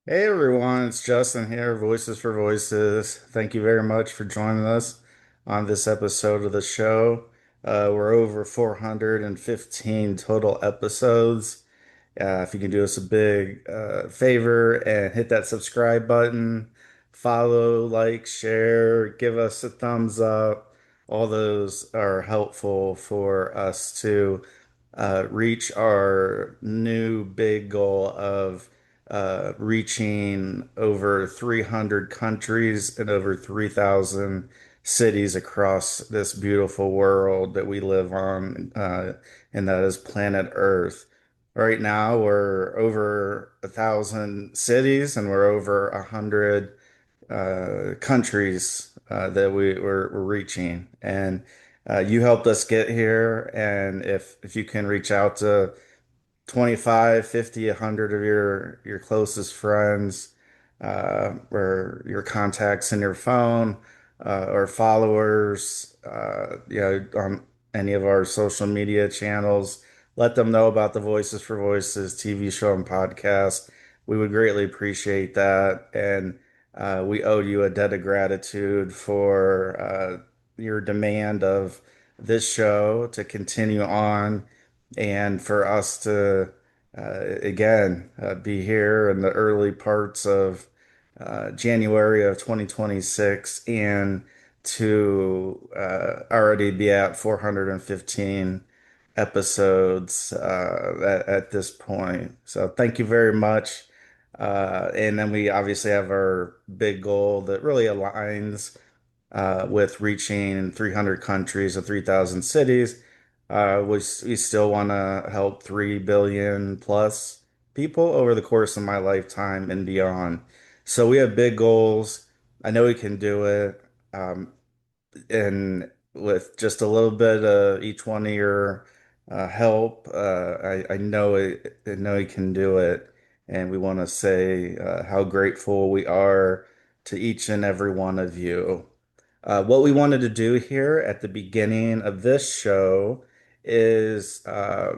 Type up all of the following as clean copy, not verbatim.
Hey everyone, it's Justin here, Voices for Voices. Thank you very much for joining us on this episode of the show. We're over 415 total episodes. If you can do us a big favor and hit that subscribe button, follow, like, share, give us a thumbs up. All those are helpful for us to reach our new big goal of reaching over 300 countries and over 3,000 cities across this beautiful world that we live on, and that is planet Earth. Right now, we're over 1,000 cities and we're over 100 countries that we're reaching. And you helped us get here. And if you can reach out to 25, 50, 100 of your closest friends, or your contacts in your phone, or followers, on any of our social media channels. Let them know about the Voices for Voices TV show and podcast. We would greatly appreciate that. And we owe you a debt of gratitude for your demand of this show to continue on and for us to again be here in the early parts of January of 2026 and to already be at 415 episodes at this point. So thank you very much. And then we obviously have our big goal that really aligns with reaching 300 countries and 3,000 cities. We still want to help 3 billion plus people over the course of my lifetime and beyond. So we have big goals. I know we can do it. And with just a little bit of each one of your help, I know he can do it. And we want to say how grateful we are to each and every one of you. What we wanted to do here at the beginning of this show is I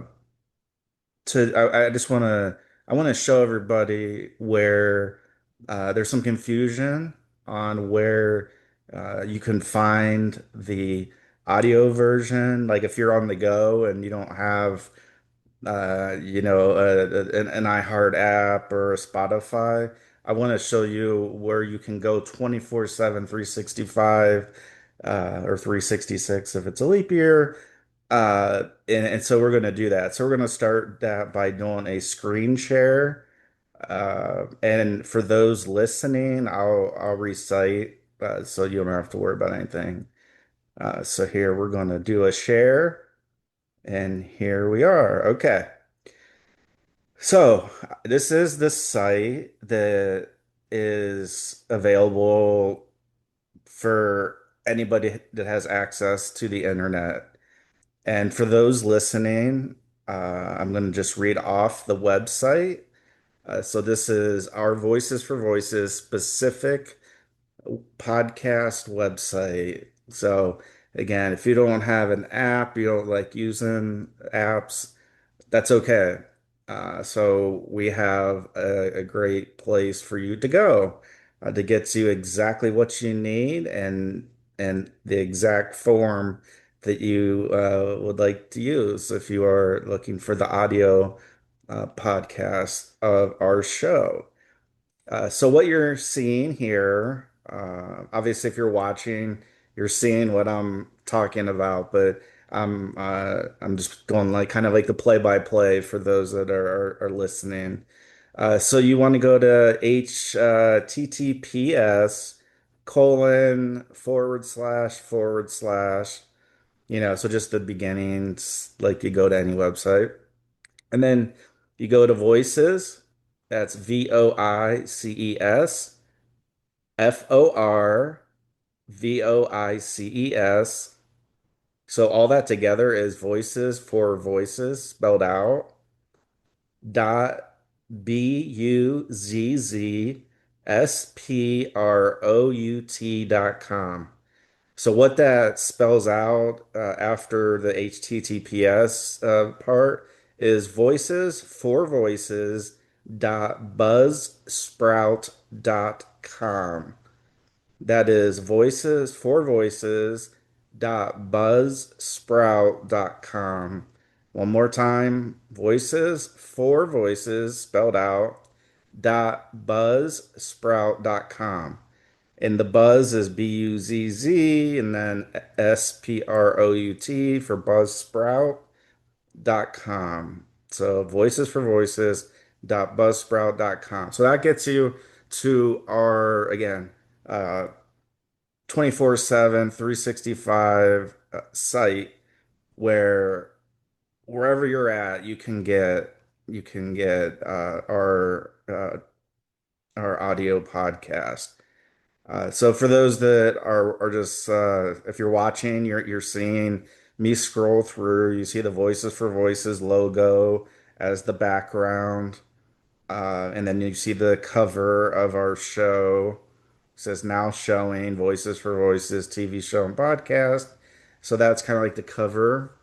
just I want to show everybody where there's some confusion on where you can find the audio version. Like if you're on the go and you don't have an iHeart app or a Spotify. I want to show you where you can go 24/7, 365, or 366 if it's a leap year. And so we're going to do that. So we're going to start that by doing a screen share. And for those listening, I'll recite so you don't have to worry about anything. So here we're going to do a share, and here we are. Okay. So, this is the site that is available for anybody that has access to the internet. And for those listening, I'm going to just read off the website. So, this is our Voices for Voices specific podcast website. So, again, if you don't have an app, you don't like using apps, that's okay. So we have a great place for you to go to get you exactly what you need and the exact form that you would like to use if you are looking for the audio podcast of our show. So what you're seeing here, obviously, if you're watching, you're seeing what I'm talking about, but I'm just going like kind of like the play-by-play for those that are listening. So you want to go to HTTPS colon forward slash, so just the beginnings, like you go to any website. And then you go to voices. That's VOICES, FORVOICES. So all that together is voices for voices spelled out dot BUZZSPROUT.com. So what that spells out after the HTTPS part is voices for voices voices.buzzsprout.com. That is voices for voices dot buzzsprout.com. One more time, voices for voices spelled out dot buzzsprout.com. And the buzz is Buzz and then Sprout for buzzsprout.com. So voices for voices dot buzzsprout.com. So that gets you to our again 24/7, 365 site where wherever you're at, you can get our audio podcast. So for those that are just if you're watching, you're seeing me scroll through. You see the Voices for Voices logo as the background, and then you see the cover of our show. It says now showing Voices for Voices TV show and podcast. So that's kind of like the cover.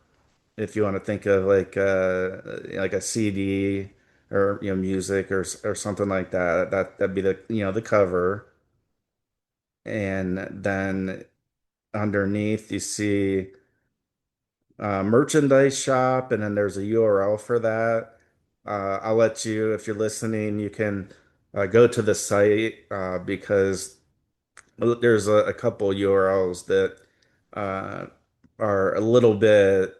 If you want to think of like a CD or music or something like that, that'd be the cover. And then underneath you see merchandise shop, and then there's a URL for that. I'll let you, if you're listening, you can go to the site because there's a couple URLs that uh, are a little bit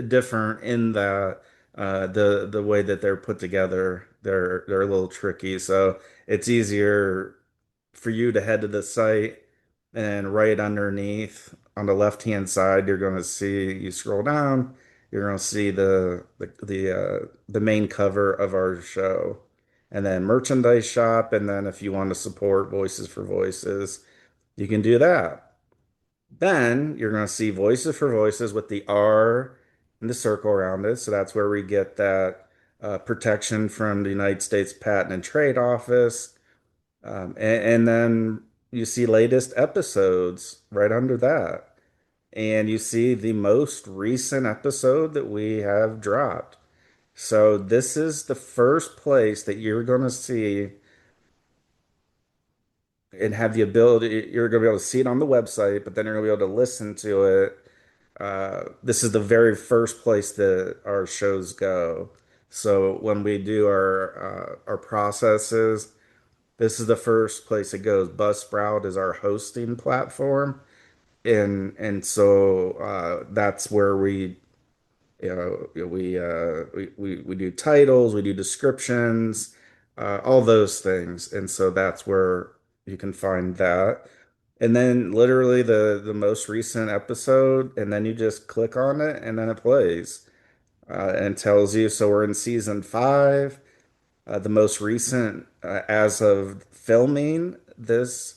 different in that the way that they're put together. They're a little tricky, so it's easier for you to head to the site, and right underneath on the left hand side, you're going to see, you scroll down, you're going to see the main cover of our show, and then merchandise shop, and then if you want to support Voices for Voices, you can do that. Then you're going to see Voices for Voices with the R and the circle around it. So that's where we get that protection from the United States Patent and Trade Office. And then you see latest episodes right under that. And you see the most recent episode that we have dropped. So this is the first place that you're going to see and have the ability, you're going to be able to see it on the website, but then you're going to be able to listen to it. This is the very first place that our shows go. So when we do our processes, this is the first place it goes. Buzzsprout is our hosting platform, and so that's where we do titles, we do descriptions, all those things, and so that's where you can find that. And then literally the most recent episode, and then you just click on it, and then it plays and tells you. So we're in season 5. The most recent, as of filming this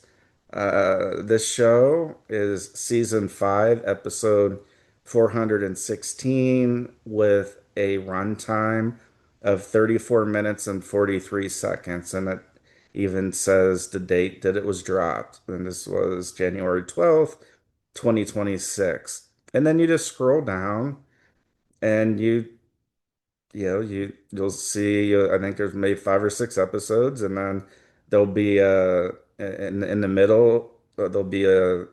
show, is season 5, episode 416, with a runtime of 34 minutes and 43 seconds. And it even says the date that it was dropped. And this was January 12th, 2026. And then you just scroll down and you'll see I think there's maybe 5 or 6 episodes, and then there'll be in the middle there'll be a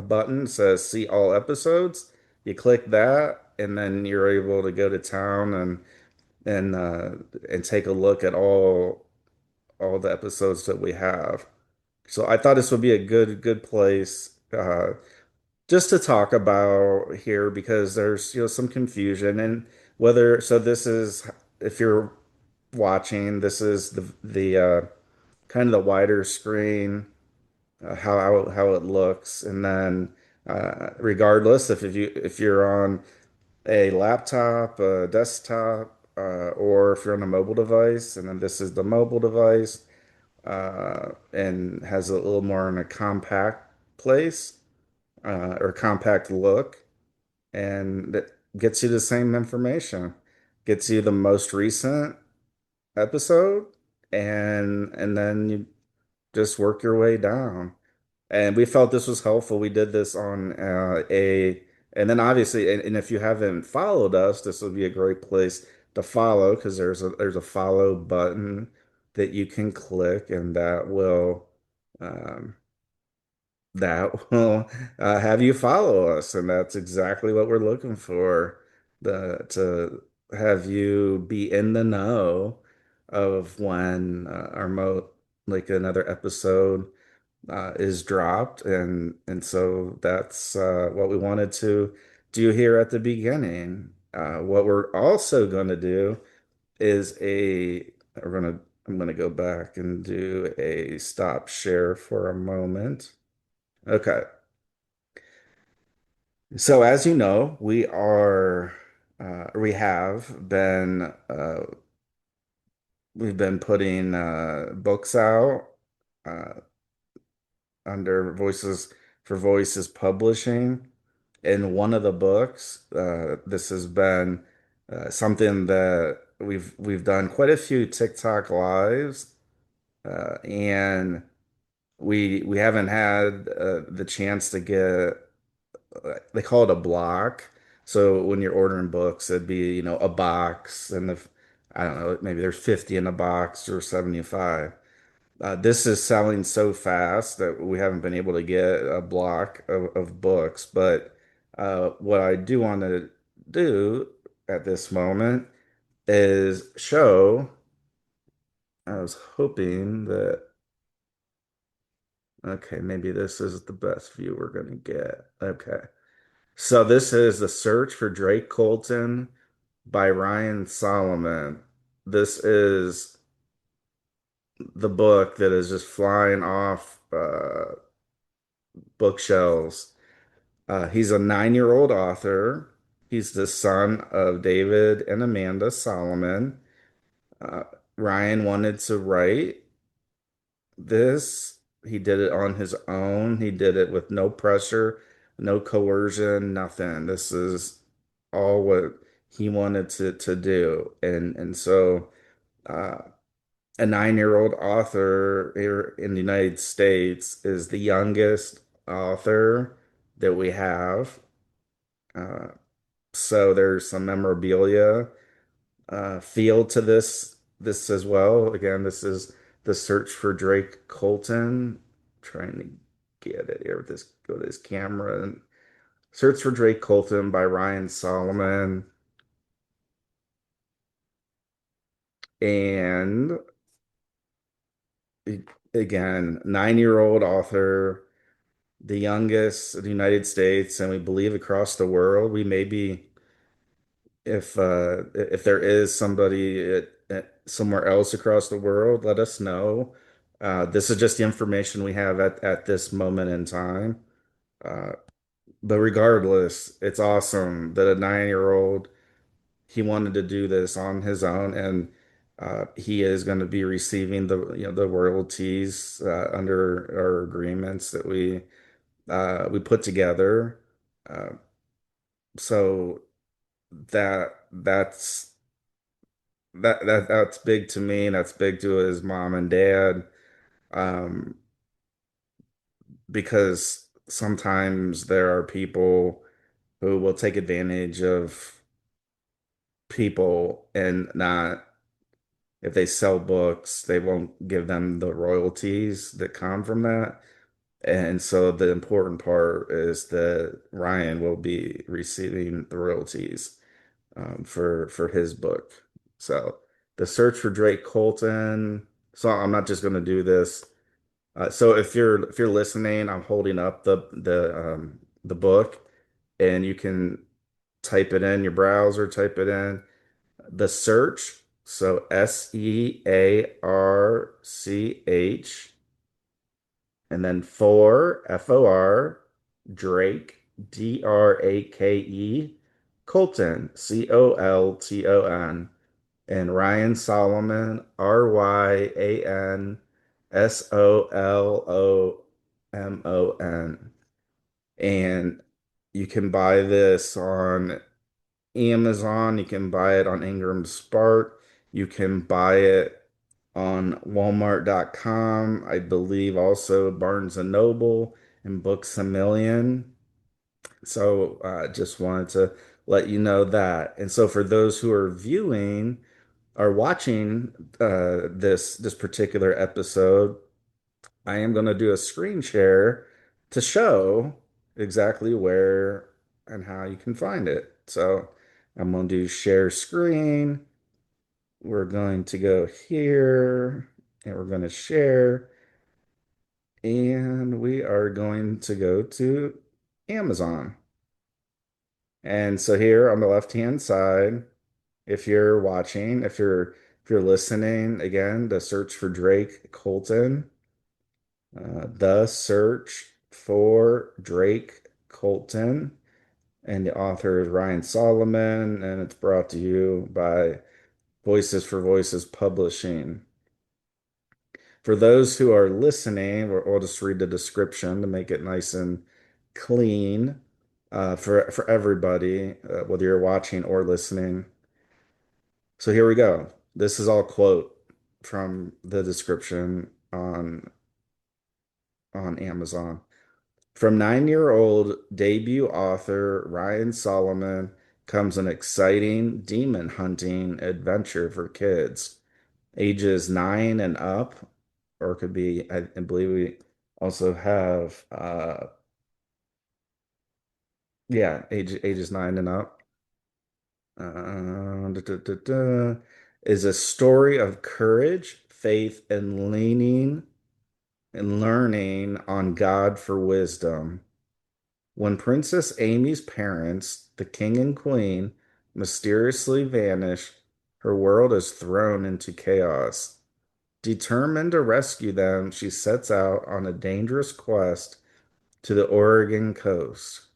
button that says see all episodes. You click that, and then you're able to go to town and uh and take a look at all the episodes that we have. So I thought this would be a good place just to talk about here, because there's some confusion, and whether so this is, if you're watching, this is the kind of the wider screen, how it looks, and then regardless if you're on a laptop, a desktop, or if you're on a mobile device, and then this is the mobile device, and has a little more in a compact place, or compact look, and it gets you the same information, gets you the most recent episode, and then you just work your way down. And we felt this was helpful. We did this on and then obviously, and if you haven't followed us, this would be a great place to follow because there's a follow button that you can click, and um, that will have you follow us, and that's exactly what we're looking for. The to have you be in the know of when our mo like another episode is dropped, and so that's what we wanted to do here at the beginning. What we're also going to do is we're gonna I'm gonna go back and do a stop share for a moment. Okay. So as you know, we have been we've been putting books out uh, under Voices for Voices Publishing. In one of the books, this has been something that we've done quite a few TikTok lives, and we haven't had the chance to get they call it a block. So when you're ordering books, it'd be, a box, and if I don't know, maybe there's 50 in a box or 75. This is selling so fast that we haven't been able to get a block of books. But what I do want to do at this moment is show. I was hoping that, okay, maybe this is the best view we're going to get. Okay. So this is The Search for Drake Colton by Ryan Solomon. This is the book that is just flying off bookshelves. He's a 9-year-old author. He's the son of David and Amanda Solomon. Uh, Ryan wanted to write this. He did it on his own. He did it with no pressure, no coercion, nothing. This is all what he wanted to do. And so uh, a 9-year-old author here in the United States is the youngest author that we have. Uh, so there's some memorabilia feel to this as well. Again, this is The Search for Drake Colton. Trying to get it here with this, go to this camera, and Search for Drake Colton by Ryan Solomon. And again, 9-year-old author, the youngest in the United States, and we believe across the world. We may be, if there is somebody somewhere else across the world, let us know. This is just the information we have at this moment in time. Uh, but regardless, it's awesome that a 9-year-old he wanted to do this on his own, and he is going to be receiving the royalties under our agreements that we put together. Uh, so that's that's big to me. That's big to his mom and dad, um, because sometimes there are people who will take advantage of people and not, if they sell books, they won't give them the royalties that come from that. And so the important part is that Ryan will be receiving the royalties for his book. So the search for Drake Colton. So I'm not just going to do this. So if you're listening, I'm holding up the book, and you can type it in your browser, type it in the search. So SEARCH, and then FOR, Drake, DRAKE, Colton, COLTON, and Ryan Solomon, RyanSolomon. And you can buy this on Amazon, you can buy it on Ingram Spark, you can buy it on Walmart.com, I believe also Barnes and Noble and Books a Million. So just wanted to let you know that. And so for those who are viewing or watching this particular episode, I am going to do a screen share to show exactly where and how you can find it. So I'm going to do share screen. We're going to go here and we're going to share, and we are going to go to Amazon. And so here on the left-hand side, if you're watching, if you're listening again, the search for Drake Colton, the search for Drake Colton, and the author is Ryan Solomon, and it's brought to you by Voices for Voices Publishing. For those who are listening, we'll just read the description to make it nice and clean for everybody, whether you're watching or listening. So here we go. This is all quote from the description on Amazon. From 9-year-old debut author Ryan Solomon comes an exciting demon hunting adventure for kids ages 9 and up, or it could be, I believe we also have, yeah, ages 9 and up. Da, da, da, da, is a story of courage, faith, and leaning and learning on God for wisdom. When Princess Amy's parents, the king and queen, mysteriously vanish, her world is thrown into chaos. Determined to rescue them, she sets out on a dangerous quest to the Oregon coast.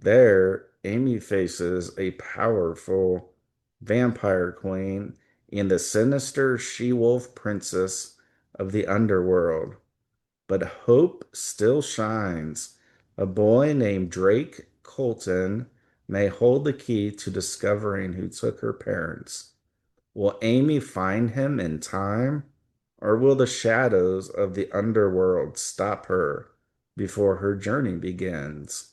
There, Amy faces a powerful vampire queen and the sinister she-wolf princess of the underworld. But hope still shines. A boy named Drake Colton may hold the key to discovering who took her parents. Will Amy find him in time, or will the shadows of the underworld stop her before her journey begins?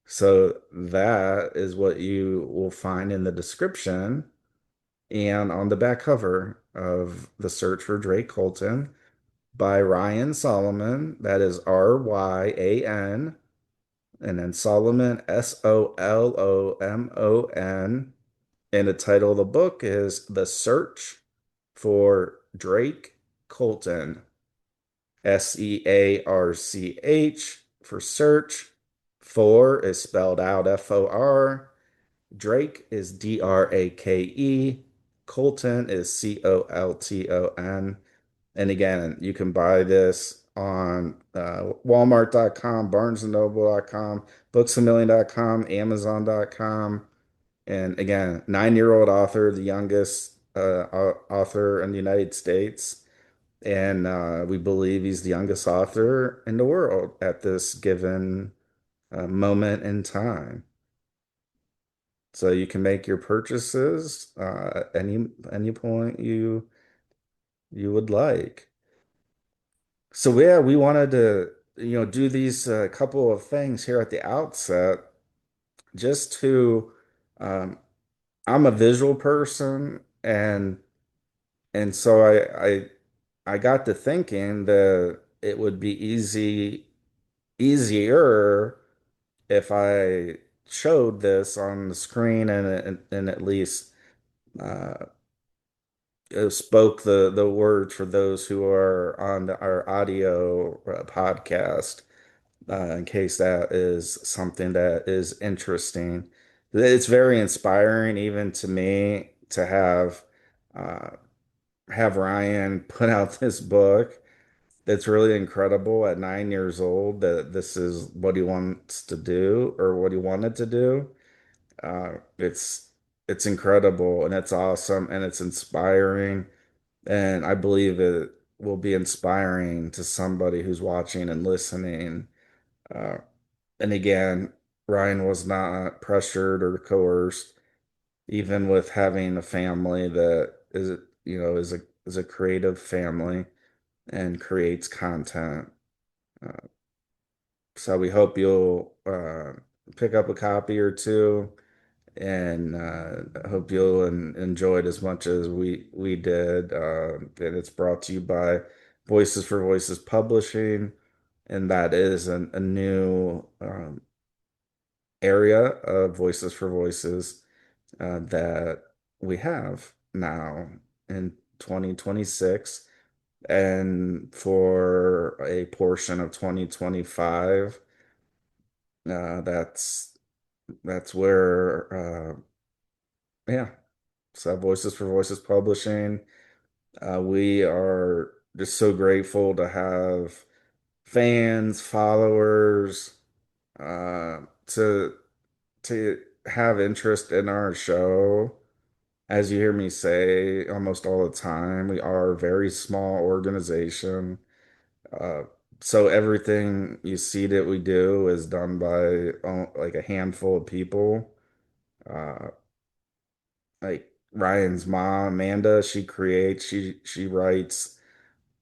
So that is what you will find in the description and on the back cover of The Search for Drake Colton by Ryan Solomon. That is Ryan, and then Solomon, Solomon. And the title of the book is The Search for Drake Colton. Search for search. For is spelled out FOR. Drake is Drake. Colton is Colton. And again, you can buy this on Walmart.com, BarnesandNoble.com, BooksAMillion.com, Amazon.com. And again, 9-year-old author, the youngest author in the United States. And we believe he's the youngest author in the world at this given moment in time. So you can make your purchases any point you would like. So yeah, we wanted to do these couple of things here at the outset just to um, I'm a visual person, and so I got to thinking that it would be easier if I showed this on the screen and at least uh, spoke the words for those who are on our audio podcast, in case that is something that is interesting. It's very inspiring, even to me, to uh, have Ryan put out this book. That's really incredible at 9 years old that this is what he wants to do or what he wanted to do. It's incredible and it's awesome and it's inspiring. And I believe it will be inspiring to somebody who's watching and listening. Uh, and again, Ryan was not pressured or coerced, even with having a family that is a creative family and creates content. Uh, so we hope you'll pick up a copy or two. and I hope you'll enjoy it as much as we did. And it's brought to you by Voices for Voices Publishing, and that is a new area of Voices for Voices that we have now in 2026. And for a portion of 2025, that's where yeah, so Voices for Voices Publishing. We are just so grateful to have fans, followers, uh, to to have interest in our show. As you hear me say almost all the time, we are a very small organization. Uh, so everything you see that we do is done by like a handful of people. Uh, like Ryan's mom, Amanda, she creates, she writes,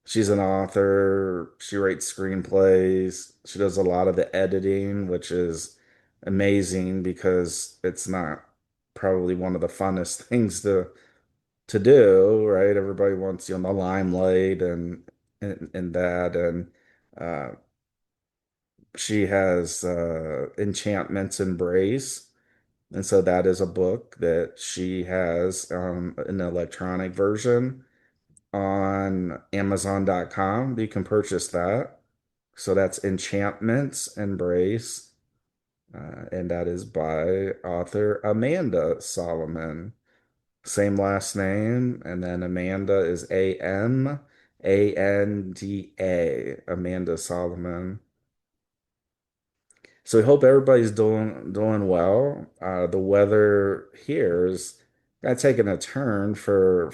she's an author, she writes screenplays, she does a lot of the editing, which is amazing because it's not probably one of the funnest things to do, right? Everybody wants you on the limelight and that and uh she has Enchantment's Embrace. And so that is a book that she has an electronic version on Amazon.com. You can purchase that. So that's Enchantment's Embrace. And that is by author Amanda Solomon. Same last name. And then Amanda is Amanda, Amanda Solomon. So we hope everybody's doing well. The weather here is kind of taking a turn for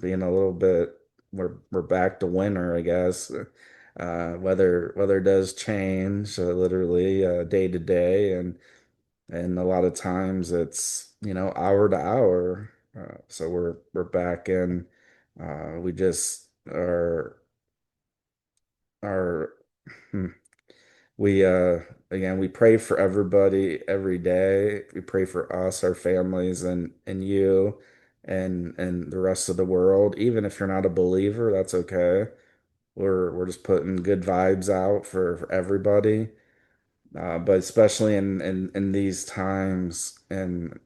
being a little bit. We're back to winter, I guess. Weather does change literally day to day, and a lot of times it's hour to hour. So we're back in. We just are. We again we pray for everybody every day. We pray for us, our families, and you and the rest of the world. Even if you're not a believer, that's okay. We're just putting good vibes out for everybody. But especially in these times and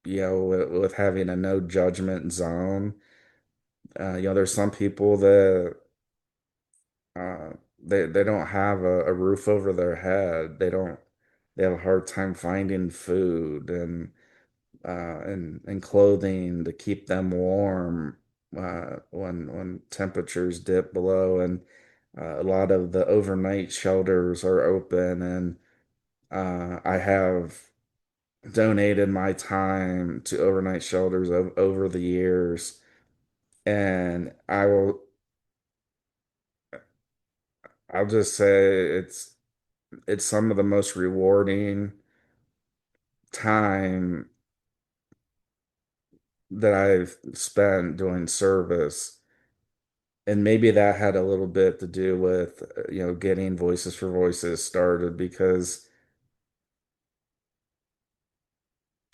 with having a no judgment zone, there's some people that uh, they don't have a roof over their head. They have a hard time finding food and clothing to keep them warm when temperatures dip below. And a lot of the overnight shelters are open, and I have donated my time to overnight shelters over the years, and I'll just say it's some of the most rewarding time that I've spent doing service. And maybe that had a little bit to do with, getting Voices for Voices started because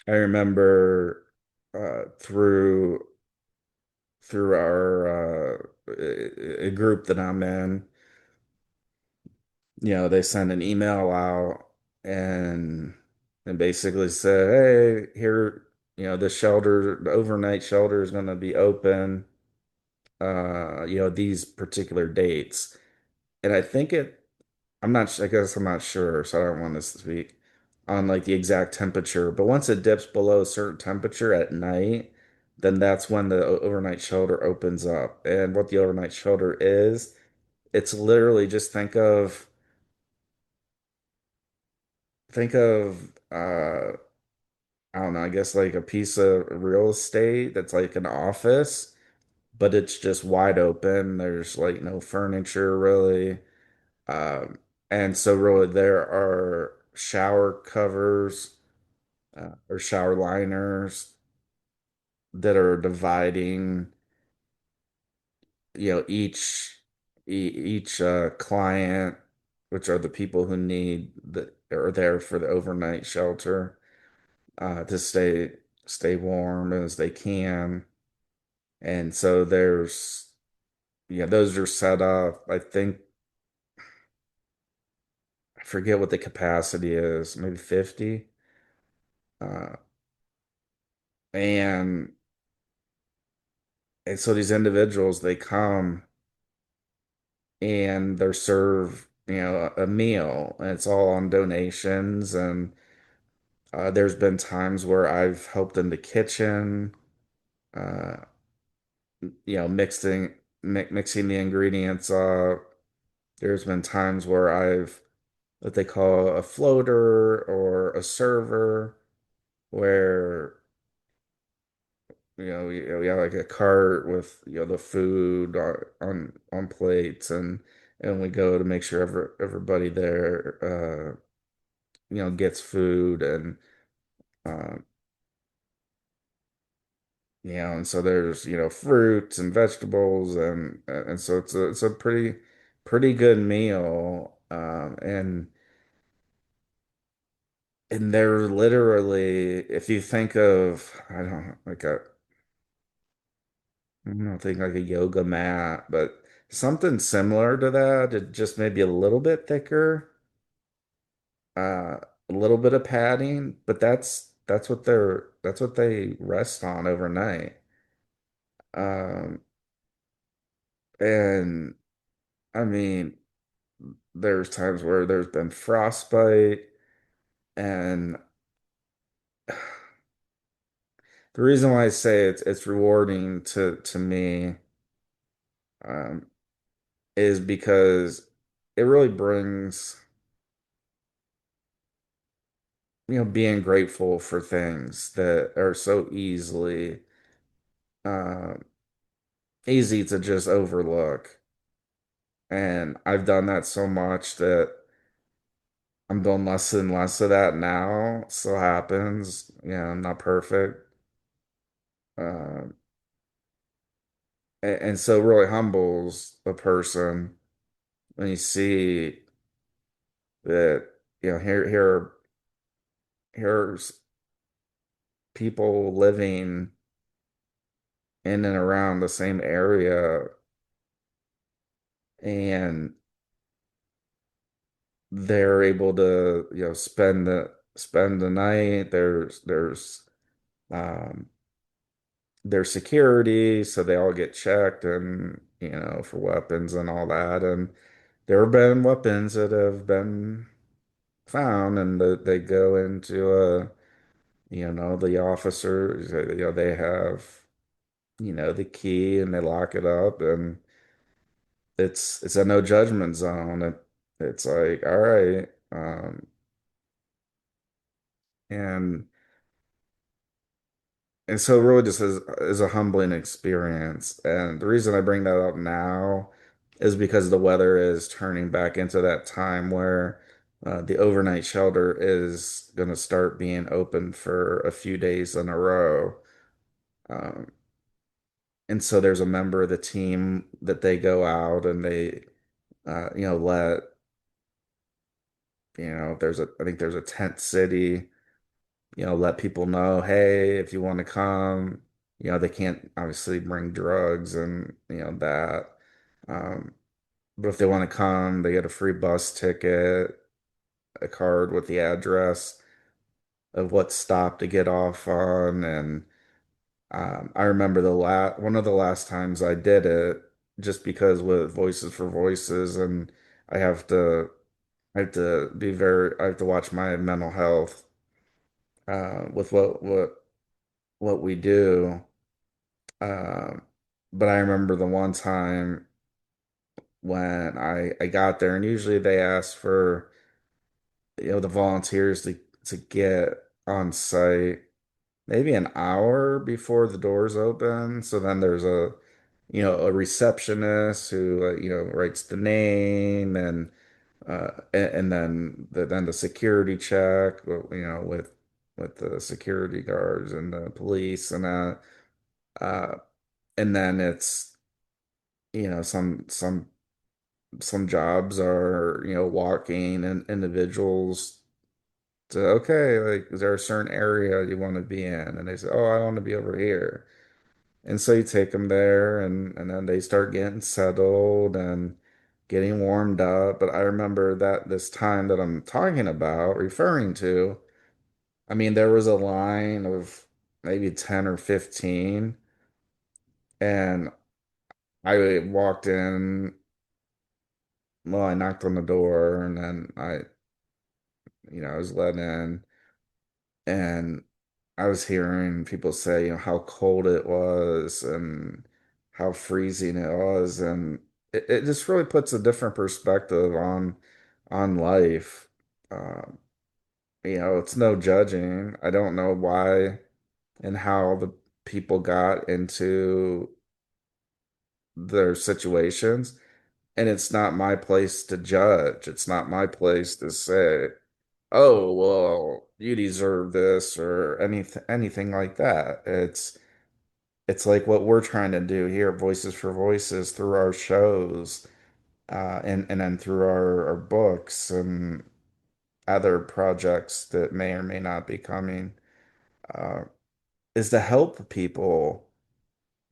I remember through our a group that I'm in, they send an email out and basically said, "Hey, here, the overnight shelter is going to be open, these particular dates." And I guess I'm not sure, so I don't want to speak on like the exact temperature, but once it dips below a certain temperature at night, then that's when the overnight shelter opens up. And what the overnight shelter is, it's literally just think of I don't know, I guess like a piece of real estate that's like an office, but it's just wide open. There's like no furniture really. Um, and so really there are shower covers or shower liners that are dividing, each client, which are the people who need that are there for the overnight shelter. to stay warm as they can. And so there's yeah, those are set up. I think I forget what the capacity is, maybe 50. Uh, and and so these individuals they come and they're served, a meal, and it's all on donations. And there's been times where I've helped in the kitchen, uh, mixing the ingredients up. There's been times where I've what they call a floater or a server, where we have like a cart with the food on plates, and we go to make sure everybody there gets food. And uh, and so there's fruits and vegetables, and so it's a pretty good meal. And they're literally, if you think of, I don't know, I don't think like a yoga mat, but something similar to that. It just maybe a little bit thicker, uh, a little bit of padding, but that's what they rest on overnight. Um, and I mean, there's times where there's been frostbite, and the reason why I say it's rewarding to me, um, is because it really brings, being grateful for things that are so uh, easy to just overlook. And I've done that so much that I'm doing less and less of that now. Still happens. I'm not perfect. Uh, and so it really humbles a person when you see that, here's people living in and around the same area, and they're able to spend the night. Um there's security, so they all get checked, and for weapons and all that. And there have been weapons that have been found, and they go into the officers, they have the key, and they lock it up, and it's a no judgment zone. It's like, all right. And so it really just is a humbling experience. And the reason I bring that up now is because the weather is turning back into that time where the overnight shelter is going to start being open for a few days in a row. Um, and so there's a member of the team that they go out, and they, let, I think there's a tent city, let people know, hey, if you want to come, they can't obviously bring drugs and, that. Um, but if they want to come, they get a free bus ticket, a card with the address of what stop to get off on. And I remember one of the last times I did it, just because with Voices for Voices, and I have to, I have to watch my mental health, with what we do. Um, but I remember the one time when I got there, and usually they ask for the volunteers to get on site maybe an hour before the doors open. So then there's a receptionist who writes the name, and then the security check, with the security guards and the police, uh, and then it's some jobs are walking and individuals to, okay, like, is there a certain area you want to be in? And they say, oh, I want to be over here. And so you take them there and then they start getting settled and getting warmed up. But I remember that this time that I'm talking about, referring to, I mean, there was a line of maybe 10 or 15, and I walked in, well, I knocked on the door, and then I was let in, and I was hearing people say, how cold it was and how freezing it was, and it just really puts a different perspective on life. Um, it's no judging. I don't know why and how the people got into their situations. And it's not my place to judge. It's not my place to say, oh, well, you deserve this or anything like that. It's like what we're trying to do here, Voices for Voices, through our shows, and then through our books and other projects that may or may not be coming, uh, is to help people.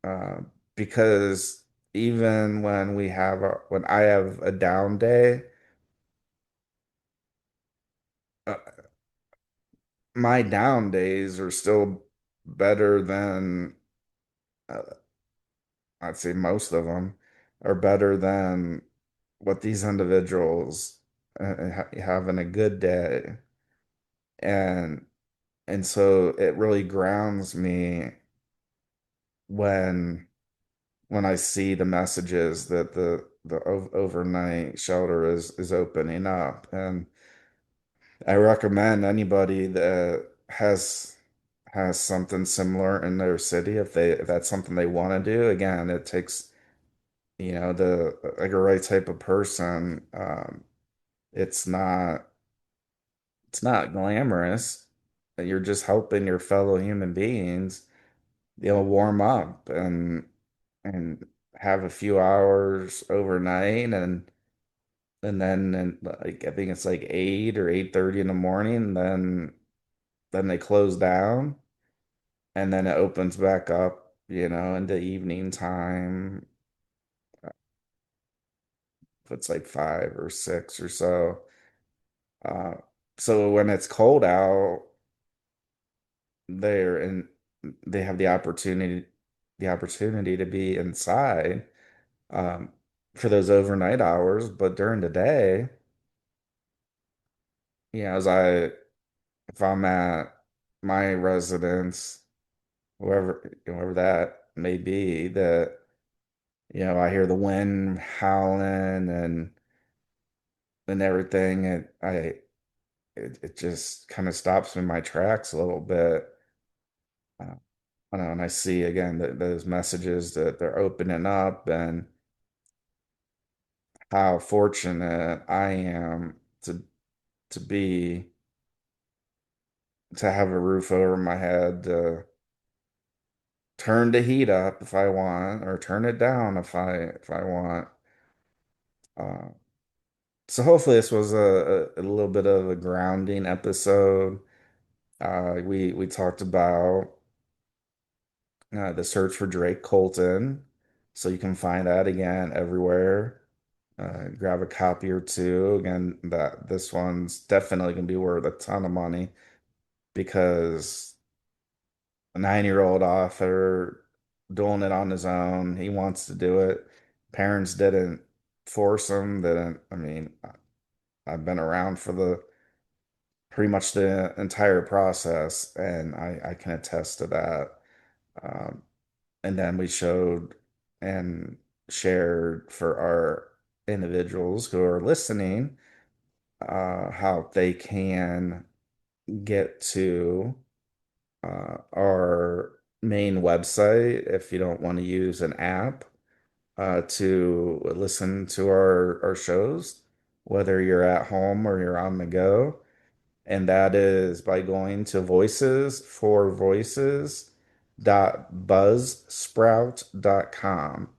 Uh, because even when I have a down day, uh, my down days are still better than, uh, I'd say most of them are better than what these individuals having a good day. And so it really grounds me when I see the messages that the overnight shelter is opening up. And I recommend anybody that has something similar in their city, if that's something they want to do. Again, it takes, the like a right type of person. It's not it's not glamorous. You're just helping your fellow human beings, warm up and have a few hours overnight, and then like I think it's like 8 or 8:30 in the morning, then they close down, and then it opens back up, into evening time. If it's like 5 or 6 or so. Uh, so when it's cold out, they're in, they have the opportunity to be inside, um, for those overnight hours. But during the day, as if I'm at my residence, whoever that may be, that I hear the wind howling and everything, it just kind of stops me in my tracks a little bit. Uh, I don't know, and I see again that those messages that they're opening up, and how fortunate I am to be to have a roof over my head, to turn the heat up if I want, or turn it down if I want. Uh, so hopefully this was a little bit of a grounding episode. We talked about the search for Drake Colton, so you can find that again everywhere. Grab a copy or two. Again, that this one's definitely gonna be worth a ton of money, because a 9-year-old author doing it on his own, he wants to do it. Parents didn't force him. Didn't. I mean, I've been around for the pretty much the entire process, and I can attest to that. Um, and then we showed and shared for our individuals who are listening, how they can get to our main website if you don't want to use an app, to listen to our shows, whether you're at home or you're on the go. And that is by going to voicesforvoices.buzzsprout.com.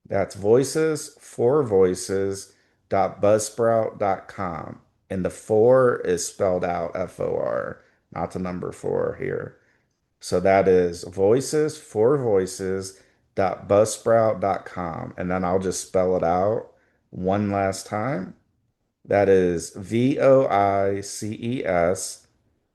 That's voicesforvoices.buzzsprout.com. and the four is spelled out FOR, not the number four here. So that is voices for voices dot buzzsprout.com. And then I'll just spell it out one last time. That is VoicesForVoices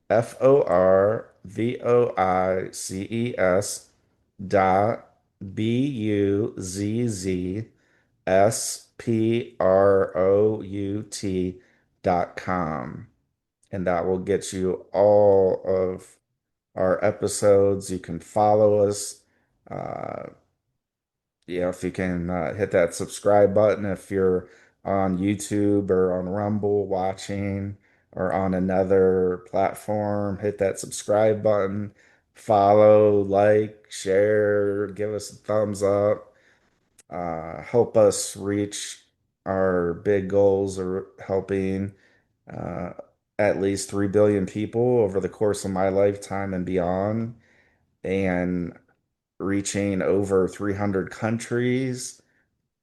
.Buzzsprout.com. And that will get you all of our episodes. You can follow us. Uh, if you can hit that subscribe button if you're on YouTube or on Rumble watching or on another platform, hit that subscribe button, follow, like, share, give us a thumbs up, help us reach our big goals or helping uh, at least 3 billion people over the course of my lifetime and beyond, and reaching over 300 countries,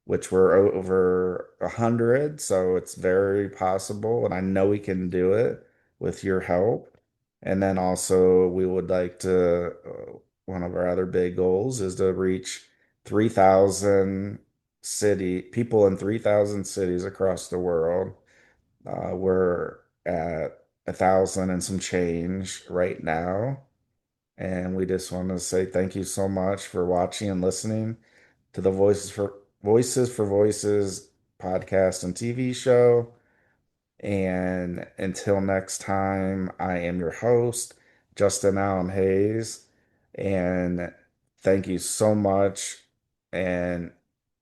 which we're over 100. So it's very possible, and I know we can do it with your help. And then also, we would like to, one of our other big goals is to reach 3,000 people in 3,000 cities across the world. We're at 1,000 and some change right now. And we just want to say thank you so much for watching and listening to the Voices for Voices podcast and TV show. And until next time, I am your host, Justin Allen Hayes. And thank you so much. And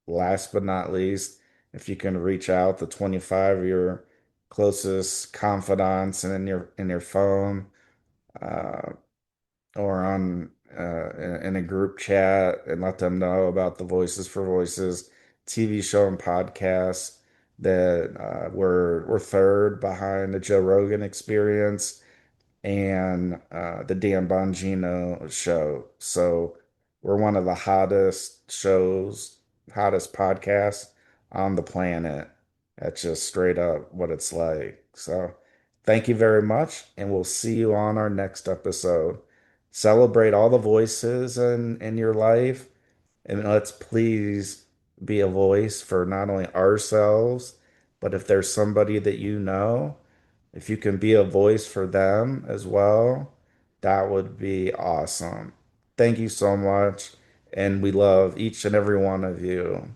last but not least, if you can reach out to 25 of your closest confidants and in your phone, uh, or on in a group chat, and let them know about the Voices for Voices TV show and podcast, that we're third behind the Joe Rogan Experience and the Dan Bongino show. So we're one of the hottest shows, hottest podcasts on the planet. That's just straight up what it's like. So thank you very much, and we'll see you on our next episode. Celebrate all the voices in your life, and let's please be a voice for not only ourselves, but if there's somebody that you know, if you can be a voice for them as well, that would be awesome. Thank you so much. And we love each and every one of you.